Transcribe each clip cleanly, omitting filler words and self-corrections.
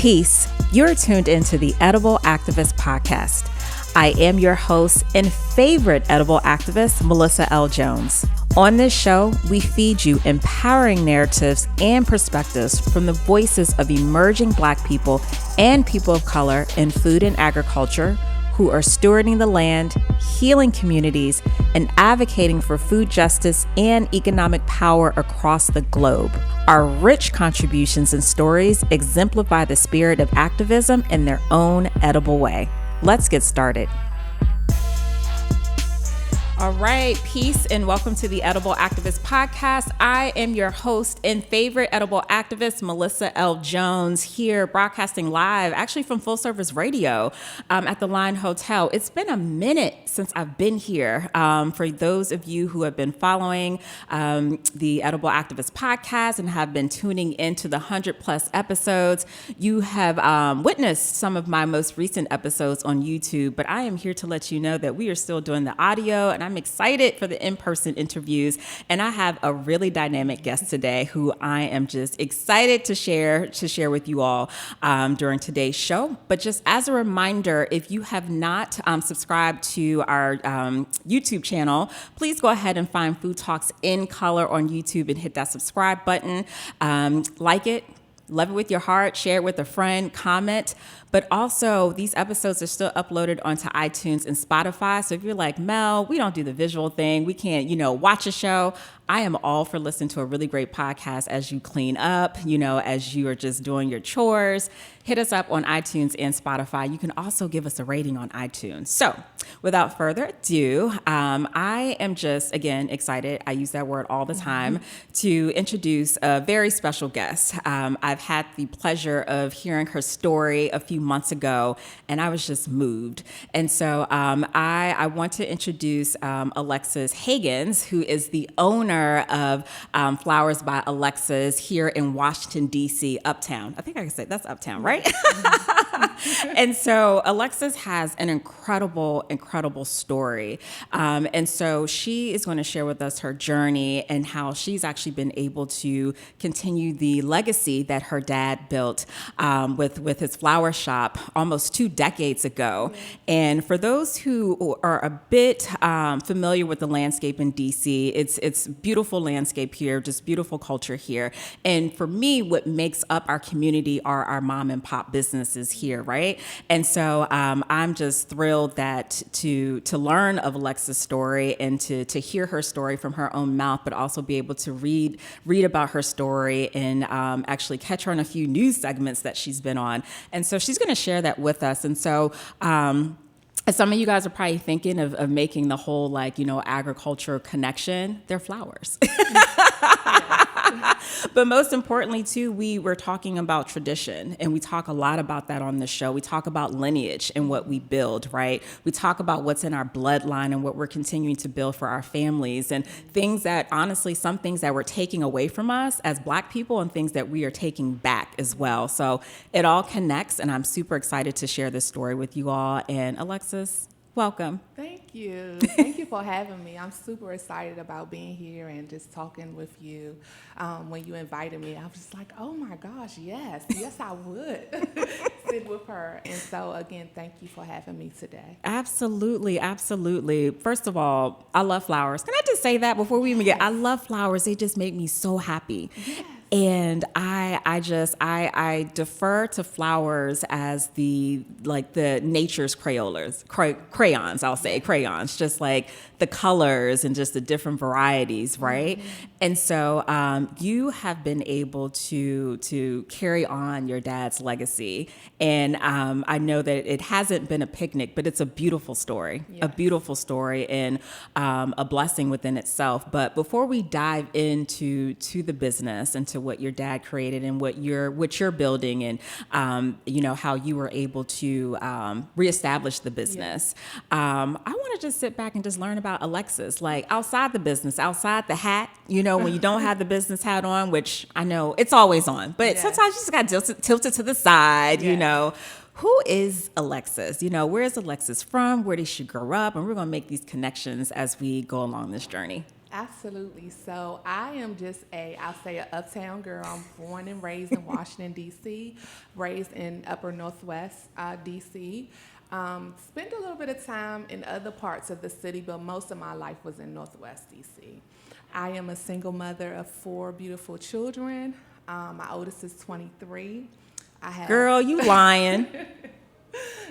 Peace. You're tuned into the Edible Activist Podcast. I am your host and favorite edible activist, Melissa L. Jones. On this show, we feed you empowering narratives and perspectives from the voices of emerging Black people and people of color in food and agriculture who are stewarding the land, healing communities, and advocating for food justice and economic power across the globe. Our rich contributions and stories exemplify the spirit of activism in their own edible way. Let's get started. All right, peace and welcome to the Edible Activist Podcast. I am your host and favorite edible activist, Melissa L. Jones, here broadcasting live, actually from Full Service Radio at the Line Hotel. It's been a minute since I've been here. For those of you who have been following the Edible Activist Podcast and have been tuning into the 100+ episodes, you have witnessed some of my most recent episodes on YouTube, but I am here to let you know that we are still doing the audio, and I'm excited for the in-person interviews, and I have a really dynamic guest today who I am just excited to share with you all during today's show. But just as a reminder, if you have not subscribed to our YouTube channel, please go ahead and find Food Talks in Color on YouTube and hit that subscribe button. Like it. Love it with your heart, share it with a friend, comment. But also, these episodes are still uploaded onto iTunes and Spotify. So if you're like, Mel, we don't do the visual thing, we can't, watch a show. I am all for listening to a really great podcast as you clean up, as you are just doing your chores. Hit us up on iTunes and Spotify. You can also give us a rating on iTunes. So without further ado, I am just, again, excited. I use that word all the time to introduce a very special guest. I've had the pleasure of hearing her story a few months ago, and I was just moved. And so I want to introduce Alexis Haggins, who is the owner of Flowers by Alexis here in Washington, D.C., Uptown. I think I can say that's Uptown, right? And so Alexis has an incredible story. And so she is going to share with us her journey and how she's actually been able to continue the legacy that her dad built with his flower shop almost 2 decades ago. And for those who are a bit familiar with the landscape in DC, it's beautiful landscape here, just beautiful culture here. And for me, what makes up our community are our mom and pop businesses here, right? And so I'm just thrilled that to learn of Alexis' story and to hear her story from her own mouth, but also be able to read about her story and actually catch her on a few news segments that she's been on. And so she's going to share that with us. And so as some of you guys are probably thinking of making the whole agriculture connection, they're flowers. But most importantly, too, we were talking about tradition, and we talk a lot about that on the show. We talk about lineage and what we build, right? We talk about what's in our bloodline and what we're continuing to build for our families, and things that, honestly, some things that we're taking away from us as Black people and things that we are taking back as well. So it all connects, and I'm super excited to share this story with you all. And Alexis, welcome. Thank you. Thank you for having me. I'm super excited about being here and just talking with you. When you invited me, I was just like, oh my gosh, yes, I would sit with her. And so again, thank you for having me today. Absolutely. First of all, I love flowers. Can I just say that before we even get, I love flowers. They just make me so happy. Yes. And I defer to flowers as the nature's crayons, I'll say crayons, just like the colors and just the different varieties, right? Mm-hmm. And so you have been able to carry on your dad's legacy. And I know that it hasn't been a picnic, but it's a beautiful story, yes. A beautiful story and a blessing within itself. But before we dive into the business and to what your dad created and what you're building and how you were able to reestablish the business. Yeah. I want to just sit back and just learn about Alexis, like outside the business, outside the hat, when you don't have the business hat on, which I know it's always on, but yes. Sometimes you just got to tilt it to the side, yes. Who is Alexis? Where is Alexis from? Where did she grow up? And we're going to make these connections as we go along this journey. Absolutely. So I am just I'll say an uptown girl. I'm born and raised in Washington, D.C., raised in upper northwest D.C., spent a little bit of time in other parts of the city, but most of my life was in northwest D.C. I am a single mother of 4 beautiful children. My oldest is 23. I have Girl, you lying.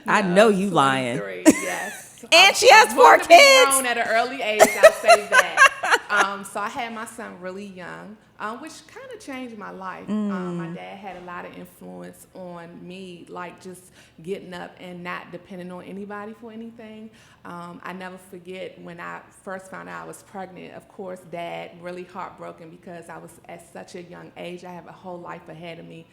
I know you lying. 23, yes. And she has 4 kids. Grown at an early age, I'll say that. So I had my son really young, which kind of changed my life. My dad had a lot of influence on me, like just getting up and not depending on anybody for anything. I never forget when I first found out I was pregnant. Of course, Dad really heartbroken because I was at such a young age. I have a whole life ahead of me.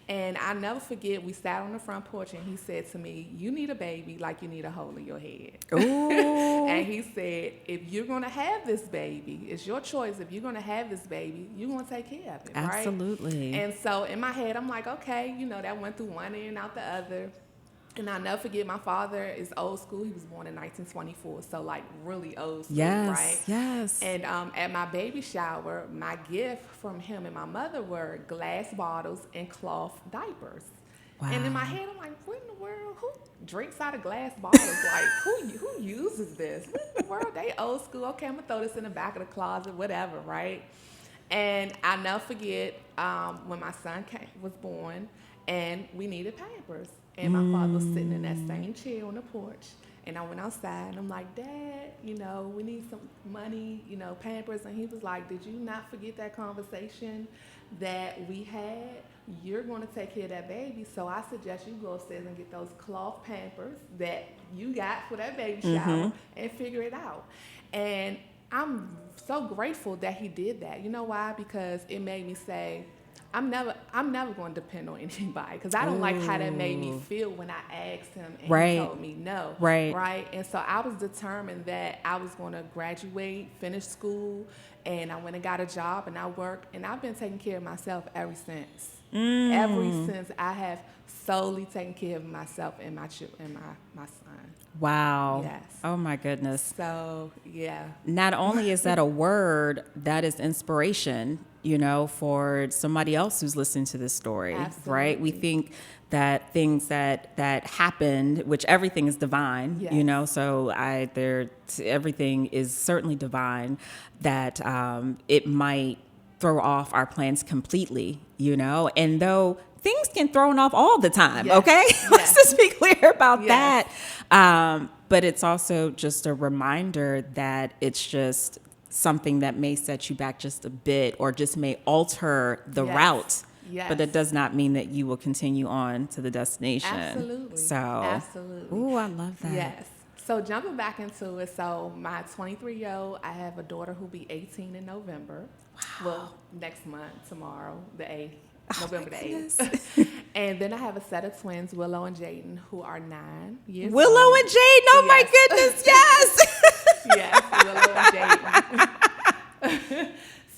And I never forget, we sat on the front porch and he said to me, you need a baby like you need a hole in your head. Ooh. And he said, if you're going to have this baby, it's your choice. If you're going to have this baby, you're going to take care of it, right? Absolutely. And so in my head, I'm like, okay, that went through one end, out the other. And I'll never forget, my father is old school. He was born in 1924, so like really old school, right? Yes. And at my baby shower, my gift from him and my mother were glass bottles and cloth diapers. Wow. And in my head, I'm like, what in the world? Who drinks out of glass bottles? Like, who uses this? What in the world? They old school. Okay, I'm going to throw this in the back of the closet, whatever, right? And I'll never forget when my son was born and we needed Pampers. And my father was sitting in that same chair on the porch. And I went outside and I'm like, Dad, we need some money, Pampers. And he was like, did you not forget that conversation that we had? You're going to take care of that baby. So I suggest you go upstairs and get those cloth Pampers that you got for that baby shower and figure it out. And I'm so grateful that he did that. You know why? Because it made me say, I'm never going to depend on anybody because I don't like how that made me feel when I asked him and he told me no. Right. And so I was determined that I was going to graduate, finish school, and I went and got a job and I worked, and I've been taking care of myself ever since. Ever since I have solely taken care of myself and my son. Wow. Yes. Oh my goodness. So, yeah. Not only is that a word, that is inspiration, for somebody else who's listening to this story. Absolutely. Right? We think that things that happened, which everything is divine, Yes. so everything is certainly divine, that it might throw off our plans completely, and though things can thrown off all the time, yes. okay? Yes. Let's just be clear about yes. that. But it's also just a reminder that it's just something that may set you back just a bit or just may alter the yes. route. Yes. But that does not mean that you will continue on to the destination. Absolutely. So, absolutely. Ooh, I love that. Yes. So jumping back into it, so my 23-year-old, I have a daughter who'll be 18 in November. Wow. Well, next month, tomorrow, the 8th. November the 8th. And then I have a set of twins, Willow and Jaden, who are 9 years Willow old. and Jaden, oh my goodness, yes. Yes, Willow and Jaden.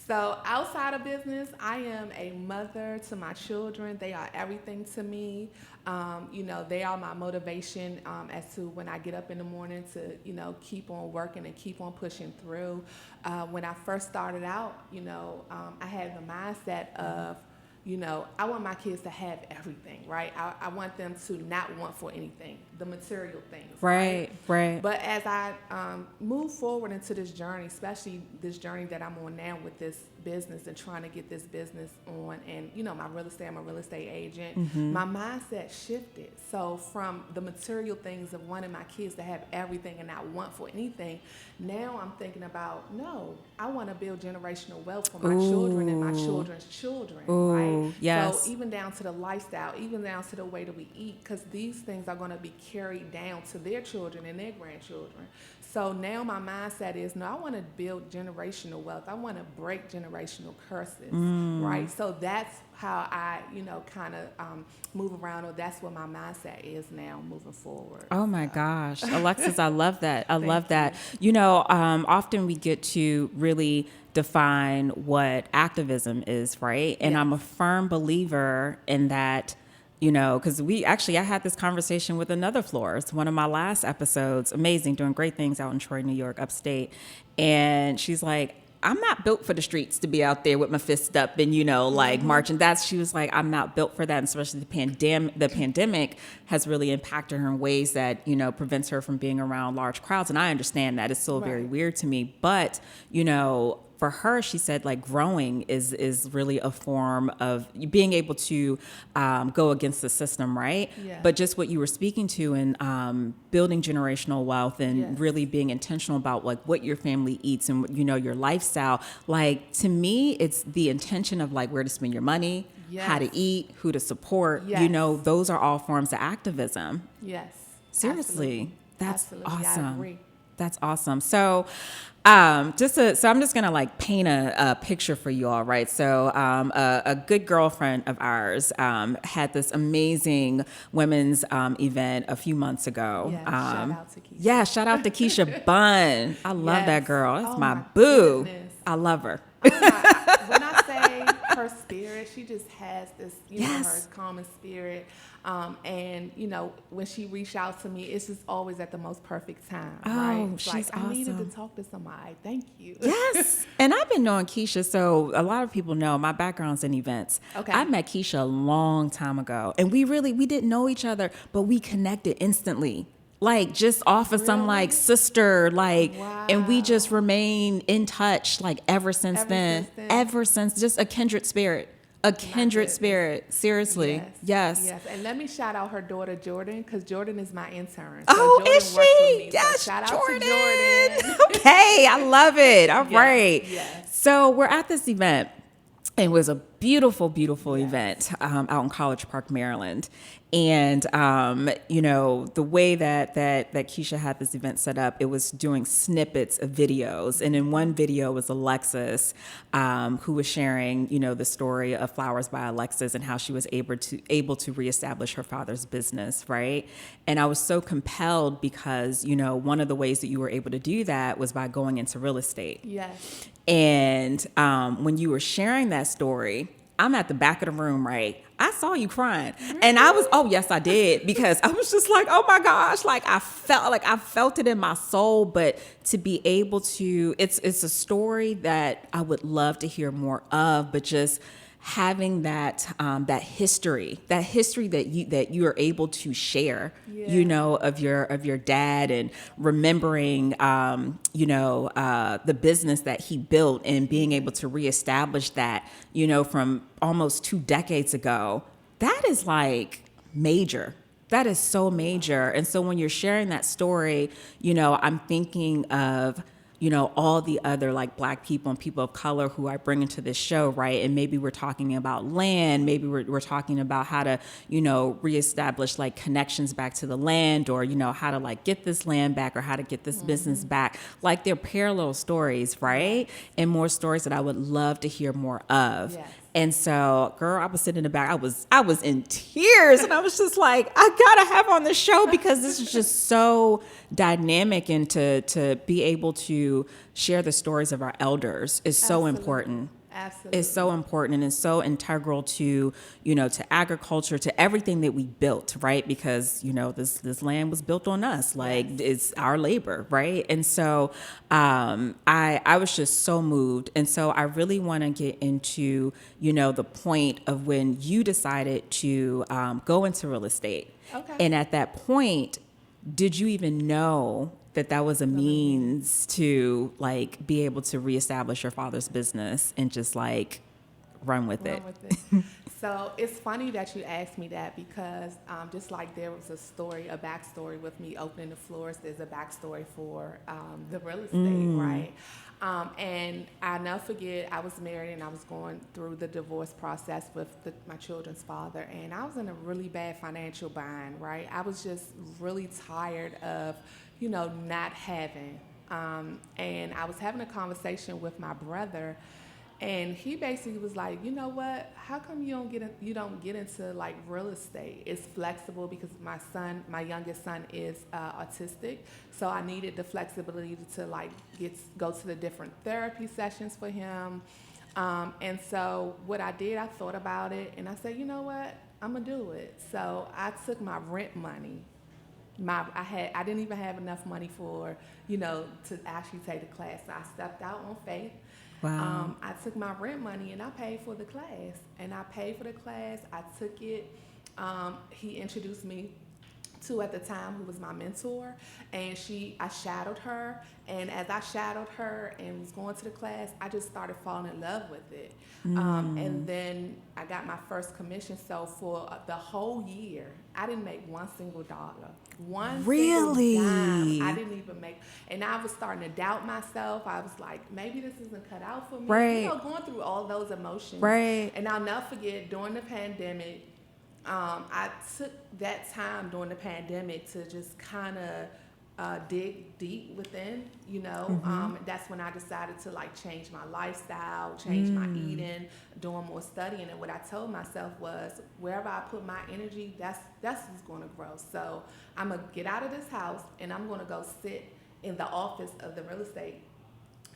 So outside of business, I am a mother to my children. They are everything to me. They are my motivation as to when I get up in the morning to, keep on working and keep on pushing through. When I first started out, I had the mindset of, I want my kids to have everything, right? I want them to not want for anything, the material things. Right. But as I move forward into this journey, especially this journey that I'm on now with this business and trying to get this business on, and my real estate, I'm a real estate agent, my mindset shifted. So from the material things of wanting my kids to have everything and not want for anything, now I'm thinking about, no, I want to build generational wealth for my children and my children's children, right? Yes. So even down to the lifestyle, even down to the way that we eat, because these things are going to be carried down to their children and their grandchildren. So now my mindset is, no, I want to build generational wealth. I want to break generational curses, right? So that's how I, kind of move around, or that's what my mindset is now moving forward. Oh my gosh, Alexis, I love that. I love that. You. Often we get to really define what activism is, right? And Yes. I'm a firm believer in that. Because I had this conversation with another florist, one of my last episodes, amazing, doing great things out in Troy, New York, upstate. And she's like, I'm not built for the streets to be out there with my fist up and, like marching. She was like, I'm not built for that. And especially the pandemic has really impacted her in ways that, prevents her from being around large crowds. And I understand that. It's still very weird to me. But, for her, she said, like, growing is really a form of being able to go against the system, right? Yeah. But just what you were speaking to and building generational wealth and really being intentional about, like, what your family eats and, your lifestyle. Like, to me, it's the intention of, like, where to spend your money, how to eat, who to support. Those are all forms of activism. Yes. Seriously. Absolutely. That's Absolutely. awesome. I agree. That's awesome. So, I'm just gonna like paint a picture for you all, right? So, a good girlfriend of ours had this amazing women's event a few months ago. Yeah, shout out to Keisha. Yeah, shout out to Keisha Bunn. I love that girl. That's my my boo. goodness. I love her. When I say her spirit, she just has this, her common spirit. And when she reached out to me, it's just always at the most perfect time. Right? It's she's like, I needed to awesome. talk to somebody. Thank you. Yes. And I've been knowing Keisha, so a lot of people know my background's in events. Okay. I met Keisha a long time ago, and we didn't know each other, but we connected instantly. Like, just off of some, like, sister, like, and we just remain in touch, like, ever since then. Ever since, just a kindred spirit. A kindred spirit. Seriously. Yes. And let me shout out her daughter, Jordan, because Jordan is my intern. Oh, Jordan is works with she? me. Yes, So shout Jordan. out to Jordan. Okay, I love it. All right. Yes. So we're at this event. It was a beautiful, beautiful event out in College Park, Maryland. And, the way that Keisha had this event set up, it was doing snippets of videos. And in one video was Alexis, who was sharing, the story of Flowers by Alexis and how she was able to reestablish her father's business, right? And I was so compelled because, one of the ways that you were able to do that was by going into real estate. Yes. And when you were sharing that story, I'm at the back of the room, right? I saw you crying. Really? And yes, I did. Because I was just like, oh my gosh, like I felt it in my soul. But to be able to, it's a story that I would love to hear more of, but just having that history that you are able to share, of your dad, and remembering, the business that he built and being able to reestablish that, from almost 2 decades ago. That is like major. That is so major. And so when you're sharing that story, I'm thinking of, all the other like Black people and people of color who I bring into this show, right? And maybe we're talking about land, maybe we're talking about how to, reestablish like connections back to the land, or, how to like get this land back, or how to get this business back. Like, they're parallel stories, right? And more stories that I would love to hear more of. Yes. And so, girl, I was sitting in the back. I was in tears, and I was just like, I gotta have on the show because this is just so dynamic, and to be able to share the stories of our elders is so important. Absolutely. It's so important, and it's so integral to, to agriculture, to everything that we built, right? Because, this land was built on us, like it's our labor, right? And so I was just so moved. And so I really want to get into, the point of when you decided to go into real estate. Okay. And at that point, did you even know that was a means to like be able to reestablish your father's business and just like run with it? So it's funny that you asked me that, because just like there was a backstory with me opening the florist, there's a backstory for the real estate, right? And I never forget, I was married and I was going through the divorce process with my children's father, and I was in a really bad financial bind, right? I was just really tired of not having. And I was having a conversation with my brother, and he basically was like, you know what? How come you don't get into like real estate? It's flexible, because my youngest son is autistic, so I needed the flexibility to like go to the different therapy sessions for him. And so what I did, I thought about it, and I said, you know what? I'm gonna do it. So I took my rent money. I didn't even have enough money for, to actually take the class. So I stepped out on faith. Wow. I took my rent money and I paid for the class. I took it. He introduced me to, at the time, who was my mentor, and I shadowed her, and as I shadowed her and was going to the class, I just started falling in love with it. And then I got my first commission. So for the whole year, I didn't make one single dollar. Really? Single dime. I didn't even make, and I was starting to doubt myself. I was like, maybe this isn't cut out for me. Right. Going through all those emotions. Right. And I'll never forget, during the pandemic, I took that time during the pandemic to just kind of dig deep within, That's when I decided to like change my lifestyle, change my eating, doing more studying. And what I told myself was, wherever I put my energy, that's what's going to grow. So I'm going to get out of this house and I'm going to go sit in the office of the real estate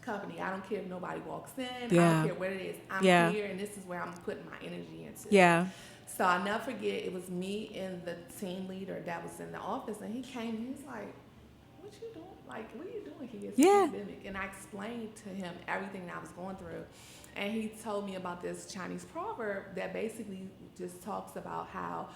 company. I don't care if nobody walks in. I don't care what it is. I'm here, and this is where I'm putting my energy into. Yeah. So I'll never forget, it was me and the team leader that was in the office, and he came and he was like, what you doing? Like, what are you doing here? It's pandemic. And I explained to him everything that I was going through. And he told me about this Chinese proverb that basically just talks about how,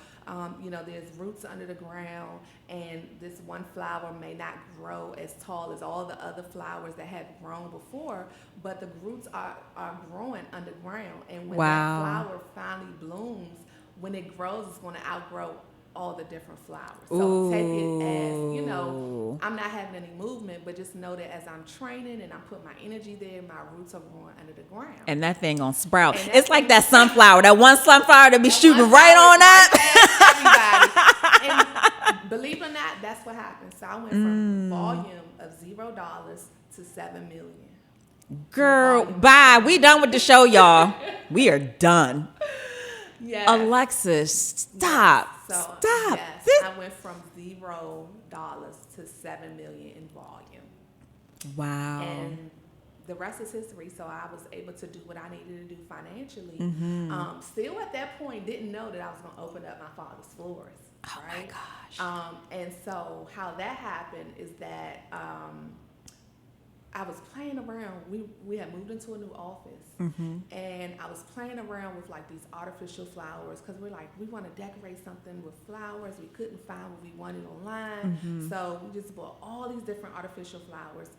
there's roots under the ground, and this one flower may not grow as tall as all the other flowers that had grown before, but the roots are growing underground. And when that flower finally blooms, when it grows, it's going to outgrow all the different flowers. So take it as, I'm not having any movement, but just know that as I'm training and I'm putting my energy there, my roots are growing under the ground. And that thing gonna sprout. It's like that sunflower, that one sunflower that be shooting right on up. Everybody. And believe it or not, that's what happened. So I went from volume of $0 to 7 million. Girl, bye. We done with the show, y'all. We are done. Yes. Alexis, stop. Yes. So, stop. Yes, I went from $0 to 7 million in volume. Wow. And the rest is history. So I was able to do what I needed to do financially. Still at that point, didn't know that I was going to open up my father's florist. Oh right? my gosh. And so how that happened is that I was playing around. We had moved into a new office, and I was playing around with like these artificial flowers because we're like, we want to decorate something with flowers. We couldn't find what we wanted online, so we just bought all these different artificial flowers,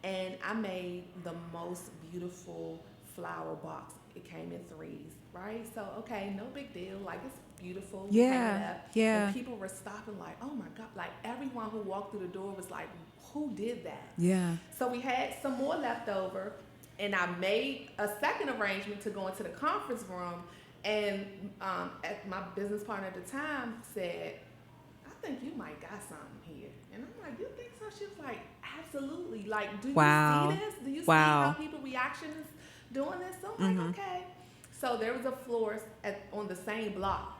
and I made the most beautiful flower box. It came in 3s, right? So okay, no big deal. Like, it's beautiful. Yeah. And people were stopping like, oh my God. Like, everyone who walked through the door was like, who did that? Yeah. So we had some more left over, and I made a second arrangement to go into the conference room, and my business partner at the time said, I think you might got something here. And I'm like, you think so? She was like, absolutely. Like, do you see this? Do you see how people reaction is doing this? So I'm like, okay. So there was a florist on the same block.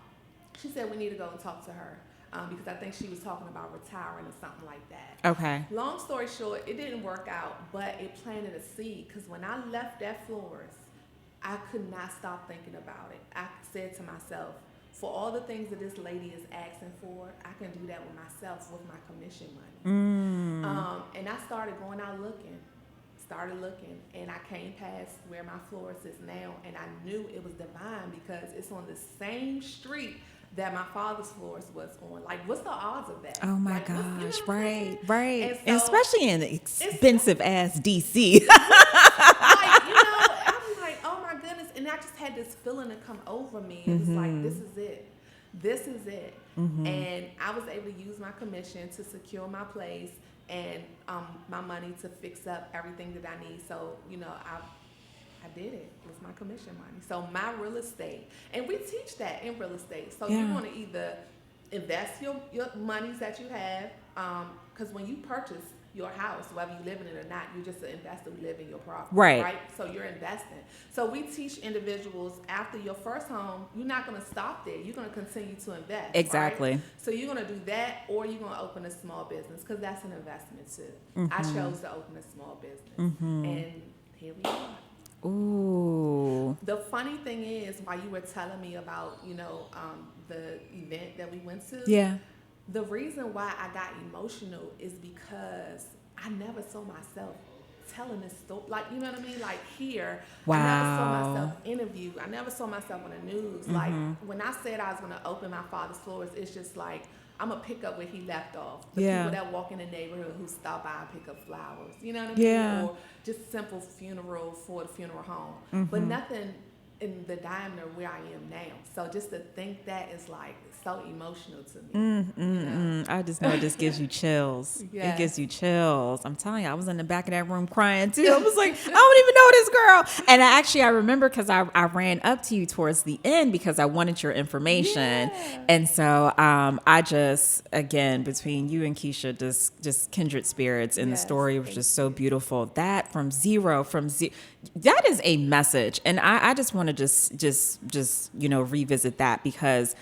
She said we need to go and talk to her because I think she was talking about retiring or something like that. Okay. Long story short, it didn't work out, but it planted a seed, because when I left that florist, I could not stop thinking about it. I said to myself, for all the things that this lady is asking for, I can do that with myself with my commission money. And I started going out looking, and I came past where my florist is now, and I knew it was divine because it's on the same street that my father's florist was on. Like, what's the odds of that? Oh my like, gosh, right. And so, especially in expensive ass DC. like, I was like, oh my goodness. And I just had this feeling to come over me. It was like, this is it. And I was able to use my commission to secure my place and my money to fix up everything that I need. So, I did it with my commission money. So my real estate, and we teach that in real estate. So you want to either invest your monies that you have, because when you purchase your house, whether you live in it or not, you're just an investor who live in your property, right? So you're investing. So we teach individuals, after your first home, you're not going to stop there. You're going to continue to invest. Exactly. Right? So you're going to do that, or you're going to open a small business, because that's an investment too. I chose to open a small business, and here we are. Ooh. The funny thing is, while you were telling me about, the event that we went to, the reason why I got emotional is because I never saw myself telling this story, like, you know what I mean? Like here, Wow. I never saw myself interviewed. I never saw myself on the news. Like when I said I was going to open my father's florist, it's just like, I'm going to pick up where he left off. The people that walk in the neighborhood who stop by and pick up flowers, you know what I mean? Yeah. Or just simple funeral for the funeral home. But nothing in the diameter where I am now. So just to think that is like so emotional to me. You know? I just know it just gives you chills. Yes. It gives you chills. I'm telling you, I was in the back of that room crying too. I was like, I don't even know this girl. And I remember because I ran up to you towards the end because I wanted your information. Yeah. And so I just, again, between you and Keisha, just kindred spirits. And the story was just so beautiful. That from zero, that is a message. And I just want to just revisit that because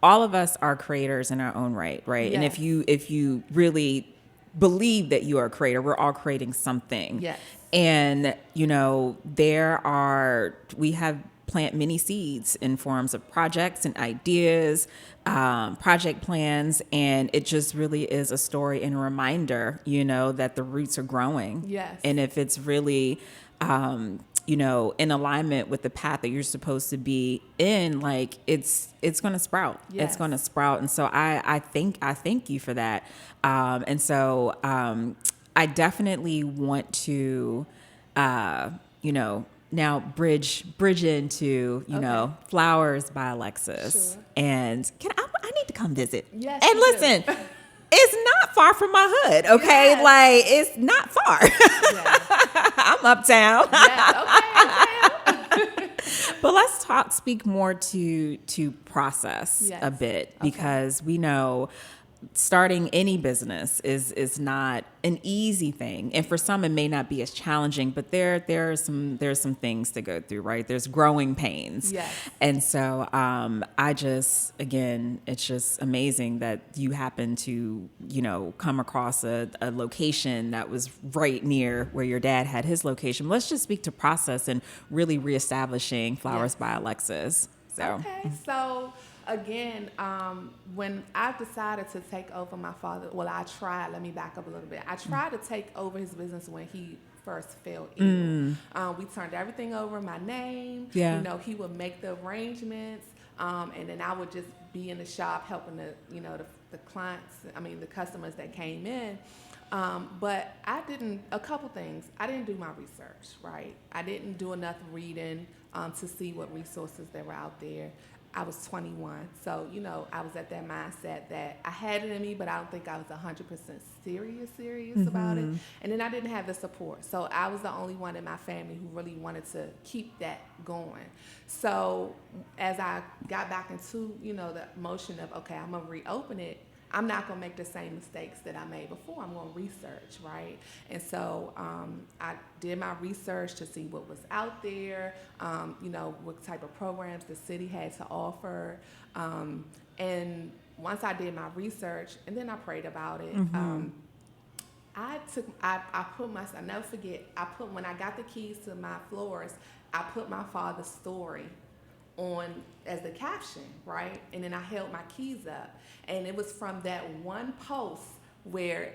all of us are creators in our own right? Yes. And if you really believe that you are a creator, we're all creating something. Yes. And we have plant many seeds in forms of projects and ideas, project plans, and it just really is a story and a reminder, that the roots are growing. Yes. And if it's really in alignment with the path that you're supposed to be in, like it's going to sprout. Yes. It's going to sprout. And so I thank you for that. And so I definitely want to, now bridge into, Flowers by Alexis. Sure. And I need to come visit. Yes, and you listen, do. it's not far from my hood. Okay. Yes. Like it's not far. Yes. I'm uptown. Yes. Okay. But let's speak more to process a bit, because we know starting any business is not an easy thing, and for some it may not be as challenging, but there's some things to go through, right? There's growing pains. Yes. And so it's just amazing that you happen to come across a location that was right near where your dad had his location. Let's just speak to process and really reestablishing Flowers by Alexis. Okay, so again, when I decided to take over my father, let me back up a little bit. I tried to take over his business when he first fell ill. We turned everything over in my name. Yeah. He would make the arrangements, and then I would just be in the shop helping the clients, the customers that came in. But a couple things. I didn't do my research, right? I didn't do enough reading to see what resources there were out there. I was 21, so I was at that mindset that I had it in me, but I don't think I was 100% serious about it. And then I didn't have the support, so I was the only one in my family who really wanted to keep that going. So as I got back into the motion of, okay, I'm gonna reopen it, I'm not going to make the same mistakes that I made before. I'm going to research, right? And so I did my research to see what was out there, what type of programs the city had to offer. And once I did my research, and then I prayed about it, I'll never forget, when I got the keys to my florist, I put my father's story on as the caption, right? And then I held my keys up. And it was from that one post where,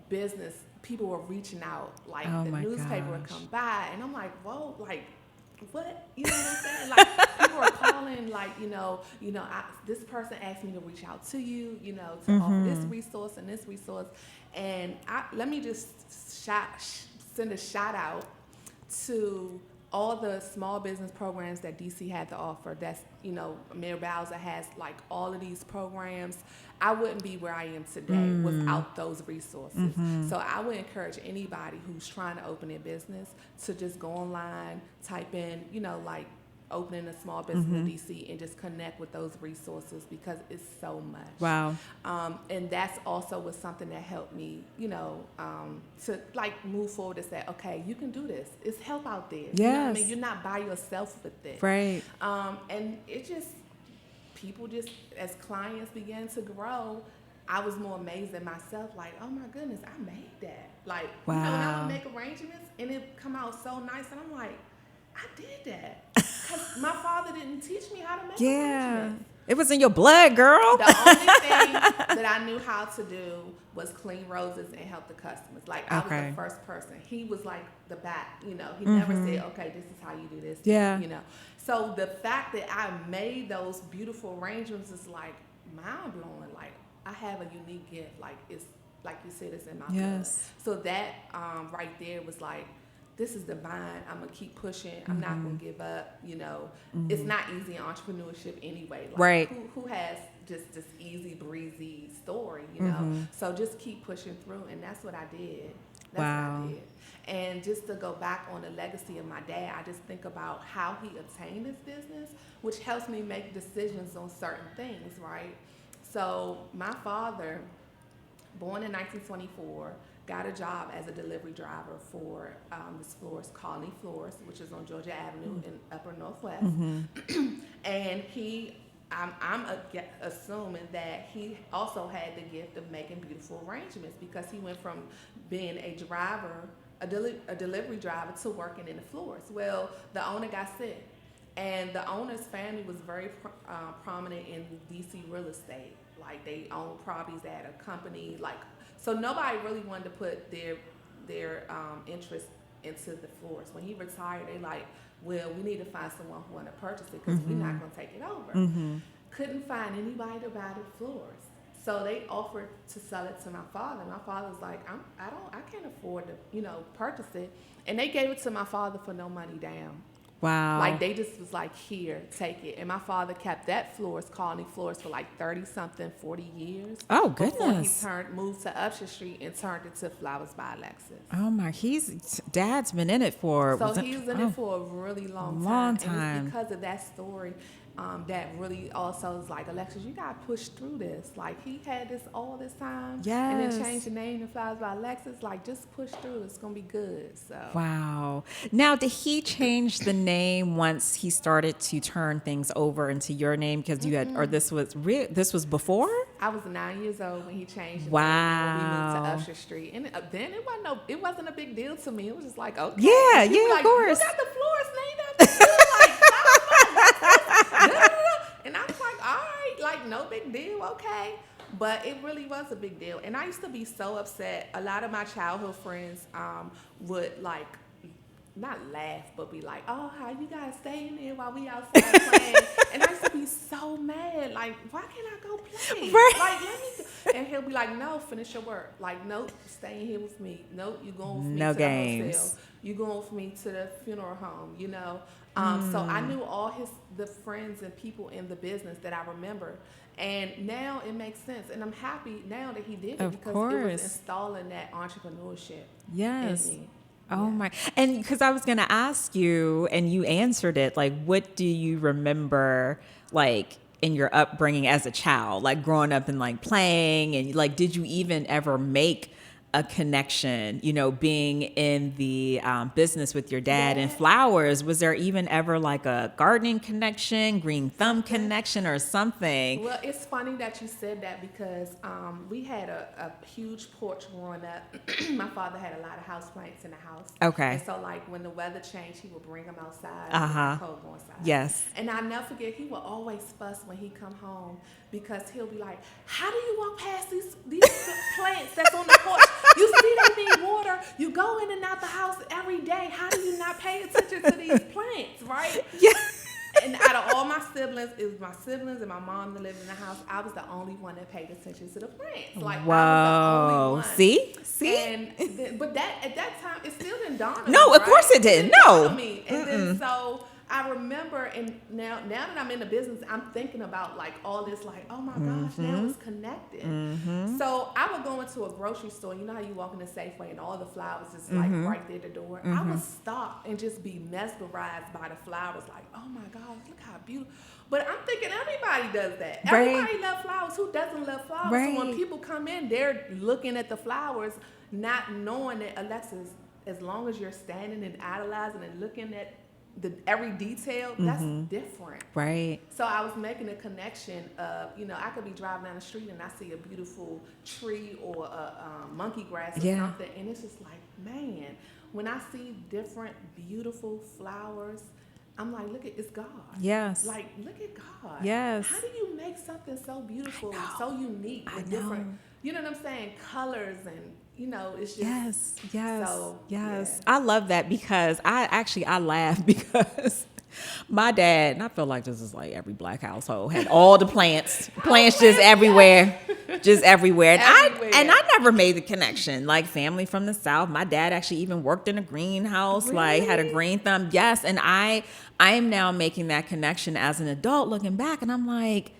business, people were reaching out, like the newspaper would come by, and I'm like, whoa, like, what? You know what I'm saying? Like, people are calling, like, this person asked me to reach out to you, to offer this resource and this resource. And let me just send a shout out to all the small business programs that DC had to offer. That's, Mayor Bowser has like all of these programs. I wouldn't be where I am today without those resources. So I would encourage anybody who's trying to open a business to just go online, type in, like opening a small business in DC, and just connect with those resources, because it's so much. Wow. And that's also was something that helped me, to like move forward and say, okay, you can do this. It's help out there. Yes. You know what I mean? You're not by yourself with it. Right. And it just, people just, as clients began to grow, I was more amazed at myself, like, oh my goodness, I made that. Like, when I would make arrangements and it come out so nice, and I'm like, I did that. Because my father didn't teach me how to make arrangements. It was in your blood, girl. The only thing that I knew how to do was clean roses and help the customers. Like, I was the first person. He was like the back, you know. He never said, okay, this is how you do this. Yeah. You know. So the fact that I made those beautiful arrangements is like mind blowing. Like, I have a unique gift. Like, it's like you said, it's in my blood. So that right there was like, this is divine. I'm gonna keep pushing. I'm not gonna give up. You know, it's not easy in entrepreneurship anyway. Like, who has just this easy breezy story? You know, so just keep pushing through, and that's what I did. That's what I did. And just to go back on the legacy of my dad, I just think about how he obtained this business, which helps me make decisions on certain things, right? So my father, born in 1924, got a job as a delivery driver for this florist, Colony Florist, which is on Georgia Avenue in Upper Northwest. And I'm assuming that he also had the gift of making beautiful arrangements, because he went from being a driver, a delivery driver, to working in the florist. Well, the owner got sick, and the owner's family was very prominent in DC real estate. Like, they owned properties at a company, like, so nobody really wanted to put their interest into the florist. When he retired, they like, well, we need to find someone who want to purchase it, because we're not going to take it over. Couldn't find anybody to buy the florist. So they offered to sell it to my father. My father was like, I can't afford to, you know, purchase it. And they gave it to my father for no money down. Wow. Like, they just was like, here, take it. And my father kept that florist, Colony Florist, for like 30-something, 40 years. Oh, goodness. Before he moved to Upshur Street and turned it to Flowers by Alexis. Oh, my. Dad's been in it for... So he's in it for a really long time. And it's because of that story that really also is like, Alexis, you got to push through this. Like, he had this all this time. Yes. And then changed the name to Flowers by Alexis. Like, just push through. It's going to be good. So. Wow. Now, did he change the name once he started to turn things over into your name? Because you had, or this was before? I was 9 years old when he changed the wow. name. We moved to Upshur Street. And then it wasn't a big deal to me. It was just like, okay. Yeah, like, of course. You got the florist named after you? And I was like, all right, like, no big deal, okay. But it really was a big deal. And I used to be so upset. A lot of my childhood friends would, like, not laugh, but be like, oh, how you guys stay in there while we outside playing? And I used to be so mad. Like, why can't I go play? Right. Like, let me go. And he'll be like, no, finish your work. Like, nope, stay in here with me. Nope, you going with me to the hotel. You going with me to the funeral home, you know? So I knew all the friends and people in the business that I remember. And now it makes sense. And I'm happy now that he did it, because it was installing that entrepreneurship in me. Oh my. And because I was going to ask you, and you answered it, like, what do you remember, like, in your upbringing as a child, like growing up and like playing, and like, did you even ever make a connection, you know, being in the business with your dad and flowers? Was there even ever like a gardening connection, green thumb connection or something? Well, it's funny that you said that, because we had a huge porch growing up. My father had a lot of houseplants in the house. Okay. And so, like, when the weather changed, he would bring them outside. It was cold going outside. Yes. And I'll never forget, he would always fuss when he come home, because he'll be like, how do you walk past these plants that's on the porch? You see they need water. You go in and out the house every day. How do you not pay attention to these plants, right? Yeah. And out of all my siblings, it was my siblings and my mom that lived in the house. I was the only one that paid attention to the plants. Like, whoa. I was the only one. See? And but at that time, it still didn't dawn on me. No, of course it didn't. No. On me. And then so I remember, and now that I'm in the business, I'm thinking about like all this, like, oh my gosh, now it's connected. So I would go into a grocery store. You know how you walk in the Safeway and all the flowers is like right there at the door. I would stop and just be mesmerized by the flowers, like, oh my gosh, look how beautiful. But I'm thinking everybody does that. Right. Everybody loves flowers. Who doesn't love flowers? Right. So when people come in, they're looking at the flowers, not knowing that, Alexis, as long as you're standing and idolizing and looking at every detail, that's different. Right. So I was making a connection of, you know, I could be driving down the street and I see a beautiful tree or a monkey grass or something, and it's just like, man, when I see different beautiful flowers, I'm like, look at, it's God. Yes. Like, look at God. Yes. How do you make something so beautiful, so unique with I know. different, you know what I'm saying, colors and, you know, it's just. Yes. Yes. So, yes. yeah. I love that because I laugh because my dad, and I feel like this is like every black household, had all the plants just everywhere. Just everywhere. And I never made the connection. Like family from the South. My dad actually even worked in a greenhouse, Really? like had a green thumb. Yes. And I am now making that connection as an adult looking back, and I'm like,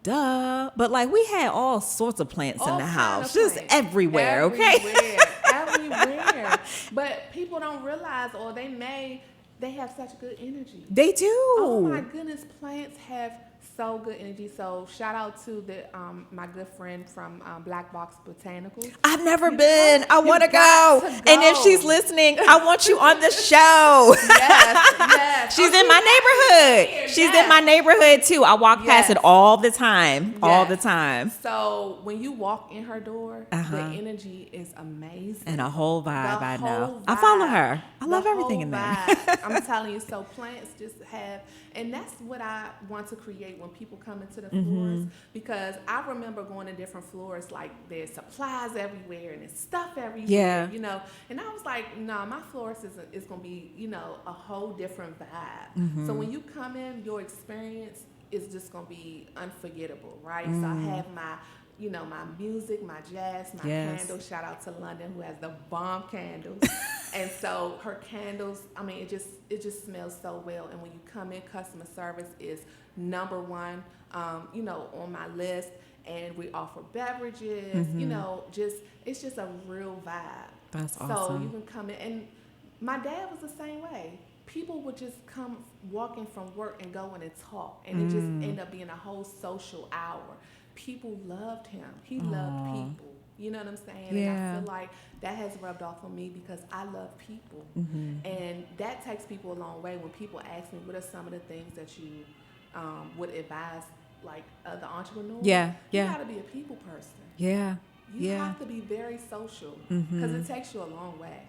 duh. But like we had all sorts of plants in the house, just everywhere, okay? Everywhere. But people don't realize, or they have such good energy. They do. Oh my goodness, plants have so good energy. So shout out to my good friend from Black Box Botanicals. I've never been. I want to go. And if she's listening, I want you on the show. Yes. She's in my neighborhood. She's in my neighborhood too. I walk past it all the time. All the time. So when you walk in her door, the energy is amazing. And a whole vibe, I know. I follow her. I love everything in there. I'm telling you, so plants just have, and that's what I want to create when people come into the floors, because I remember going to different floors, like there's supplies everywhere and there's stuff everywhere, you know, and I was like, no, my florist is going to be, you know, a whole different vibe. So when you come in, your experience is just going to be unforgettable, right? So I have my, you know, my music, my jazz, my candles. Shout out to London, who has the bomb candles. And so her candles, I mean, it just smells so well. And when you come in, customer service is number one, you know, on my list. And we offer beverages, you know, it's just a real vibe. That's awesome. So you can come in, and my dad was the same way. People would just come walking from work and go in and talk, and it just ended up being a whole social hour. People loved him. He loved people. You know what I'm saying? Yeah. And I feel like that has rubbed off on me because I love people. And that takes people a long way. When people ask me, what are some of the things that you would advise, like other entrepreneurs? You got to be a people person. You have to be very social because it takes you a long way.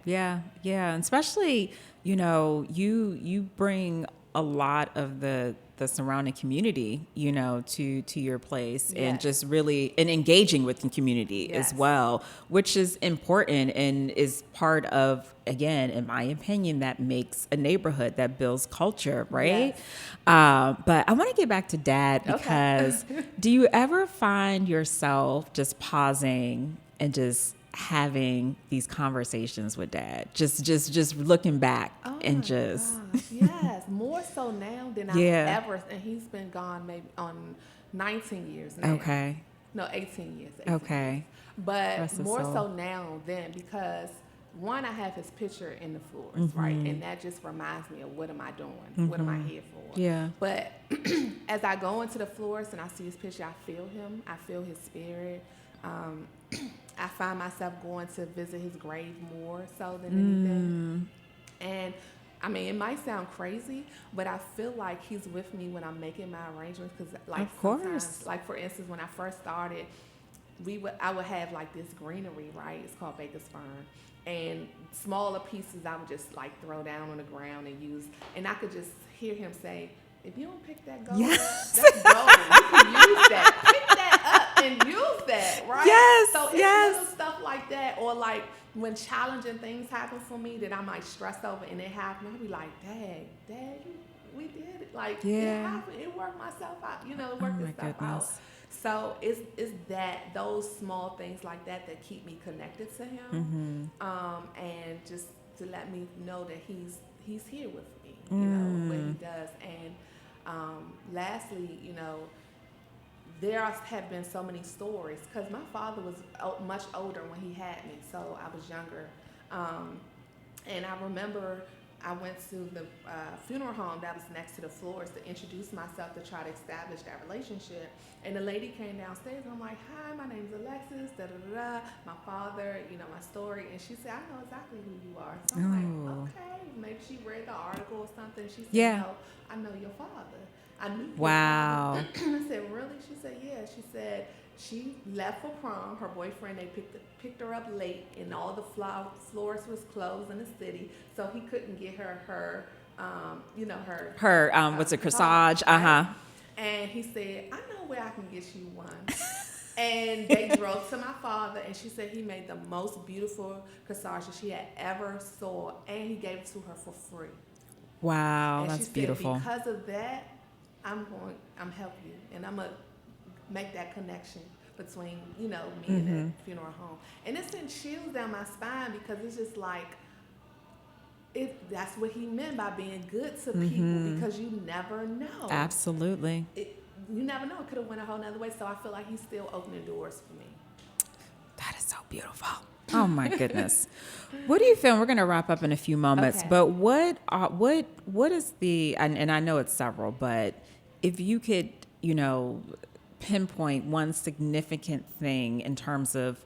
And especially, you know, you bring a lot of the surrounding community, you know, to your place, and just really and engaging with the community as well, which is important and is part of, again, in my opinion, that makes a neighborhood, that builds culture, right? But I want to get back to Dad because do you ever find yourself just pausing and just having these conversations with Dad, just looking back and just yes, more so now than I've ever, and he's been gone maybe on 19 years now. 18 years. 18 years. But more so now than, because one, I have his picture in the floors, right, and that just reminds me of what am I doing, what am I here for? But as I go into the floors and I see his picture, I feel him, I feel his spirit. I find myself going to visit his grave more so than anything. And I mean, it might sound crazy, but I feel like he's with me when I'm making my arrangements. Because, like, sometimes, like for instance, when I first started, I would have like this greenery, right? It's called Baker's Fern, and smaller pieces I would just like throw down on the ground and use, and I could just hear him say, if you don't pick that gold up, that's gold. You can use that. Pick that up and use that, right? So it's little stuff like that. Or like when challenging things happen for me that I might stress over and it happens, I'll be like, Dad, we did it. Like, it happened. It worked myself out. You know, it worked itself out. So it's that, those small things like that keep me connected to him. And just to let me know that he's here with me, you know, what he does. And lastly, you know, there have been so many stories because my father was much older when he had me, so I was younger. And I remember I went to the funeral home that was next to the floors to introduce myself to try to establish that relationship. And the lady came downstairs and I'm like, hi, my name's Alexis, my father, you know, my story. And she said, I know exactly who you are. So I'm like, okay, maybe she read the article or something. She said, no, I know your father. I knew your father. I said, really? She said, yeah. She said she left for prom. Her boyfriend, they picked her up late, and all the floors was closed in the city, so he couldn't get her Her, what's it, corsage? Uh-huh. And he said, I know where I can get you one. And they drove to my father, and she said he made the most beautiful corsage that she had ever saw, and he gave it to her for free. Wow, and that's she beautiful. Said, because of that, I'm helping you, and I'm gonna make that connection between me and that funeral home. And it sent chills down my spine because it's just like that's what he meant by being good to people, because you never know. Absolutely. You never know. It could have went a whole nother way. So I feel like he's still opening doors for me. That is so beautiful. Oh my goodness. What do you feel? We're going to wrap up in a few moments, Okay. but what is the, and I know it's several, but if you could, pinpoint one significant thing in terms of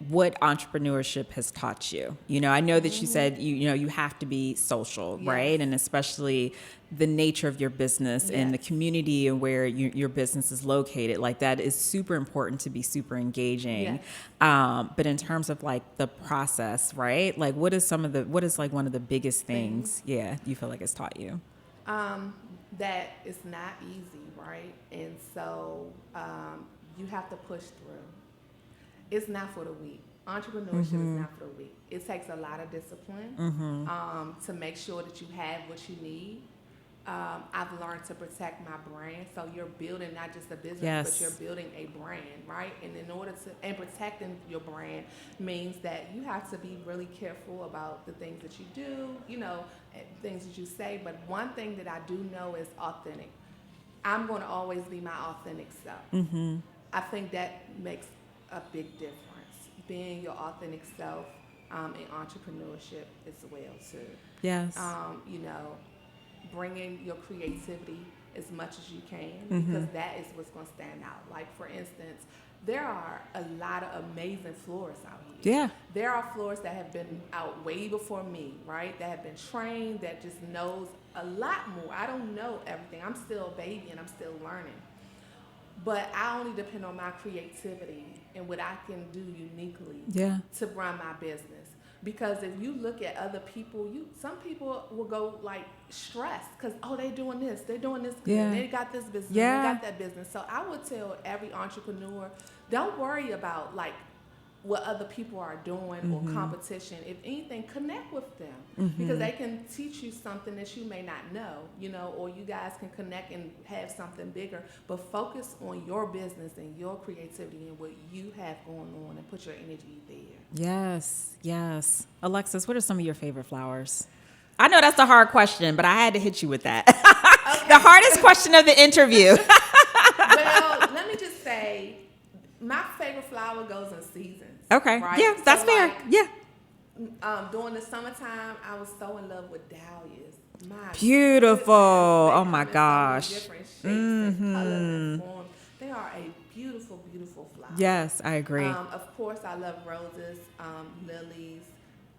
what entrepreneurship has taught you. I know that you said you have to be social, Yes. right? And especially the nature of your business Yes. and the community and where your business is located. Like, that is super important to be super engaging. Yes. But in terms of like the process, right? Like, what is like one of the biggest things, you feel like it's taught you? That it's not easy, right? And so you have to push through. It's not for the weak. Entrepreneurship is not for the weak. It takes a lot of discipline to make sure that you have what you need. I've learned to protect my brand. So you're building not just a business, but you're building a brand, right? And and protecting your brand means that you have to be really careful about the things that you do, things that you say. But one thing that I do know is authentic. I'm going to always be my authentic self. I think that makes a big difference, being your authentic self in entrepreneurship as well too. Yes. Bringing your creativity as much as you can, because that is what's going to stand out. Like, for instance, there are a lot of amazing florists out here. Yeah. There are florists that have been out way before me, right? That have been trained, that just knows a lot more. I don't know everything. I'm still a baby and I'm still learning. But I only depend on my creativity and what I can do uniquely to run my business. Because if you look at other people, some people will go like stressed because, they're doing this, they got this business, they got that business. So I would tell every entrepreneur, don't worry about like what other people are doing or competition. If anything, connect with them because they can teach you something that you may not know, or you guys can connect and have something bigger. But focus on your business and your creativity and what you have going on and put your energy there. Yes, yes. Alexis, what are some of your favorite flowers? I know that's a hard question, but I had to hit you with that. Okay. The hardest question of the interview. Well, let me just say, my favorite flower goes in seasons. Okay. Right? Yeah, that's fair. Like, yeah. During the summertime, I was so in love with dahlias. Beautiful. Oh my gosh. So many different shapes and colors and forms. They are a beautiful, beautiful flower. Yes, I agree. Of course, I love roses, lilies.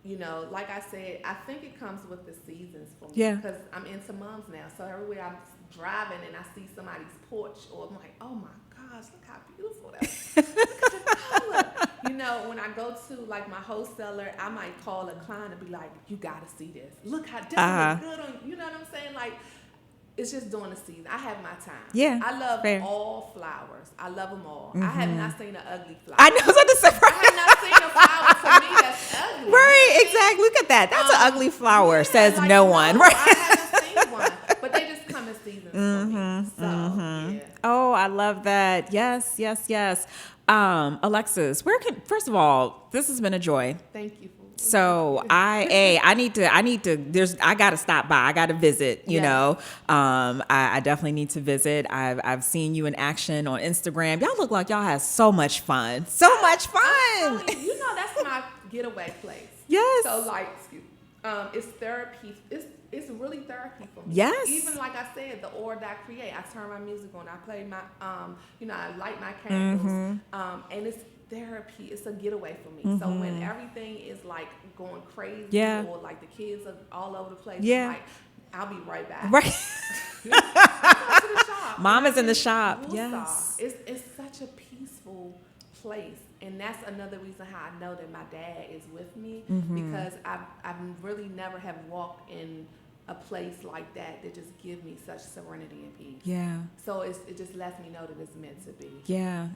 Like I said, I think it comes with the seasons for me. Yeah. Because I'm into mums now. So everywhere I'm driving and I see somebody's porch, or I'm like, oh my gosh, look how beautiful that is. Look at the color. When I go to like my wholesaler, I might call a client and be like, you gotta see this. Look how this looks good on you. You know what I'm saying? Like, it's just during the season. I have my time. Yeah. I love all flowers. I love them all. I have not seen an ugly flower. I know, I was about to say, I have not seen a flower to me that's ugly. Right, exactly. Look at that. That's an ugly flower, says like, no one. Right. I haven't seen one. But they just come in seasons for me. So, yeah. Oh, I love that. Yes, yes, yes. Alexis, first of all, this has been a joy. Thank you. So I gotta stop by. I gotta visit, you know. I definitely need to visit. I've seen you in action on Instagram. Y'all look like y'all have so much fun. So much fun. That's my getaway place. Yes. So like, it's therapy. It's really therapy for me. Yes. Even like I said, the aura that I create, I turn my music on. I play my, I light my candles, and it's therapy. It's a getaway for me. So when everything is like going crazy, or like the kids are all over the place, I'm like, I'll be right back. Right. To the shop. Mama's in the shop. Yes. It's such a peaceful place. And that's another reason how I know that my dad is with me, because I've really never have walked in a place like that just give me such serenity and peace. Yeah. So it just lets me know that it's meant to be. Yeah.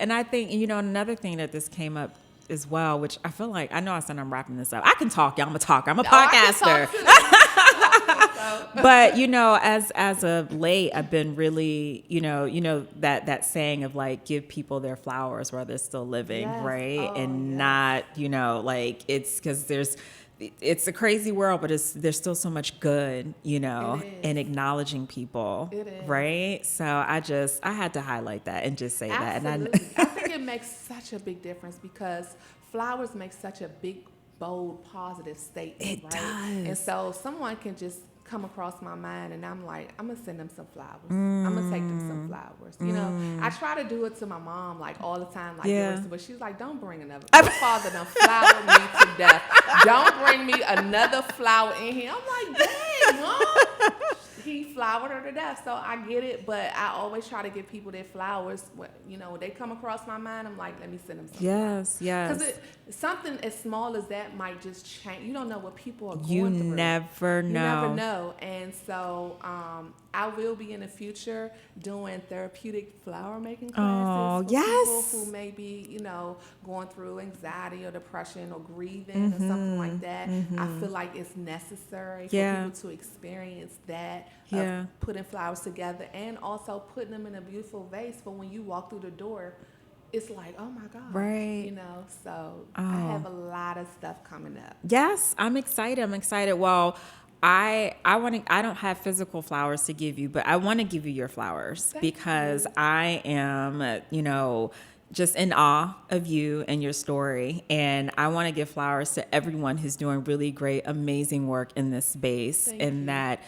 And I think, another thing that this came up as well, which I feel like, I know I said I'm wrapping this up. I can talk, y'all. I'm a talker. I'm a podcaster. But, as of late, I've been really, that saying of like, give people their flowers while they're still living, yes. right? Oh, and yes. not, like, it's because it's a crazy world, but there's still so much good, in acknowledging people, right? So I had to highlight that and just say Absolutely. that. And I think it makes such a big difference because flowers make such a big, bold, positive statement, It right? does. And so someone can just come across my mind and I'm like, I'm gonna send them some flowers. I'm gonna take them some flowers. I try to do it to my mom like all the time, like, but she's like, don't bring another. My father done flowered me to death. Don't bring me another flower in here. I'm like, dang, Mom. He flowered her to death, so I get it, but I always try to give people their flowers. When they come across my mind, I'm like, let me send them some flowers. Yes. Because something as small as that might just change. You don't know what people are going You through. never know. You never know. And so I will be in the future doing therapeutic flower making classes for people who may be, going through anxiety or depression or grieving or something like that. I feel like it's necessary for people to experience that, of putting flowers together and also putting them in a beautiful vase for when you walk through the door. It's like, oh my God. Right. So I have a lot of stuff coming up. Yes, I'm excited. Well, I don't have physical flowers to give you, but I want to give you your flowers because I am, just in awe of you and your story. And I want to give flowers to everyone who's doing really great, amazing work in this space. That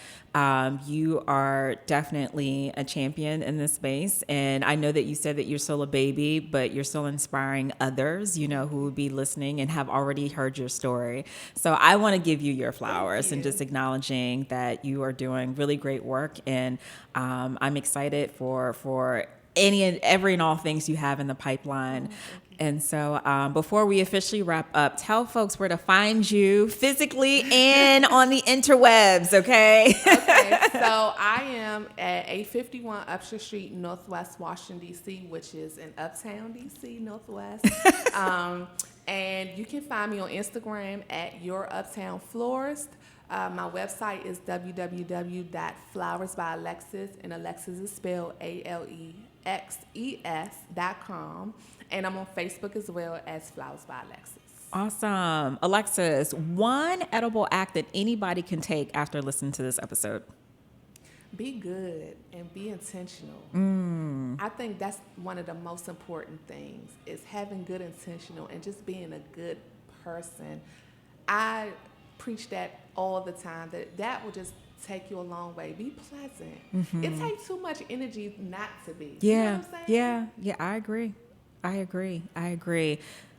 you are definitely a champion in this space. And I know that you said that you're still a baby, but you're still inspiring others, who will be listening and have already heard your story. So I want to give you your flowers and just acknowledging that you are doing really great work. And I'm excited for any and every and all things you have in the pipeline. And so before we officially wrap up, tell folks where to find you physically and on the interwebs, okay? Okay, so I am at 851 Upshur Street, Northwest Washington, D.C., which is in Uptown, D.C., Northwest. And you can find me on Instagram at Your Uptown Florist. My website is www.flowersbyalexis, and Alexis is spelled ALEXES.com. And I'm on Facebook as well as Flowers by Alexis. Awesome. Alexis, one edible act that anybody can take after listening to this episode. Be good and be intentional. I think that's one of the most important things is having good intentional and just being a good person. I preach that all the time, that will just take you a long way. Be pleasant. It takes too much energy not to be. You know what I'm saying? Yeah, I agree.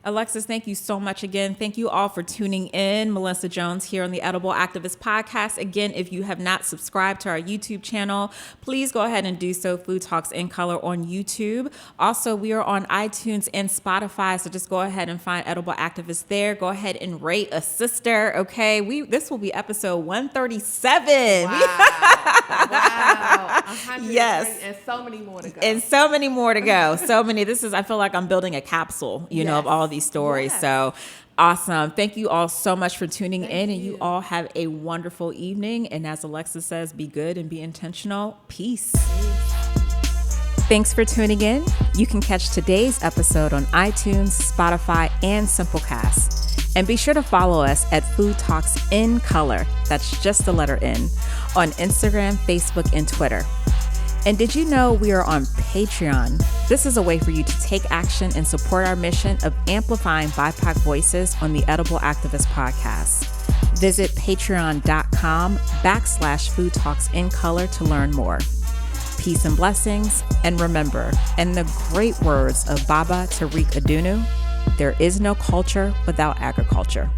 Alexis, thank you so much again. Thank you all for tuning in. Melissa Jones here on the Edible Activist Podcast. Again, if you have not subscribed to our YouTube channel, please go ahead and do so. Food Talks in Color on YouTube. Also, we are on iTunes and Spotify, so just go ahead and find Edible Activist there. Go ahead and rate a sister, okay? This will be episode 137. Wow. 100, yes. And so many more to go. This is, I feel like I'm building a capsule, of all these stories. So awesome. Thank you all so much for tuning in, and you all have a wonderful evening. And as Alexa says, be good and be intentional. Peace. Thanks for tuning in. You can catch today's episode on iTunes, Spotify, and Simplecast. And be sure to follow us at Food Talks in Color. That's just the letter N on Instagram, Facebook, and Twitter. And did you know we are on Patreon? This is a way for you to take action and support our mission of amplifying BIPOC voices on the Edible Activist Podcast. Visit patreon.com/Food Talks in Color to learn more. Peace and blessings. And remember, in the great words of Baba Tariq Adunu, there is no culture without agriculture.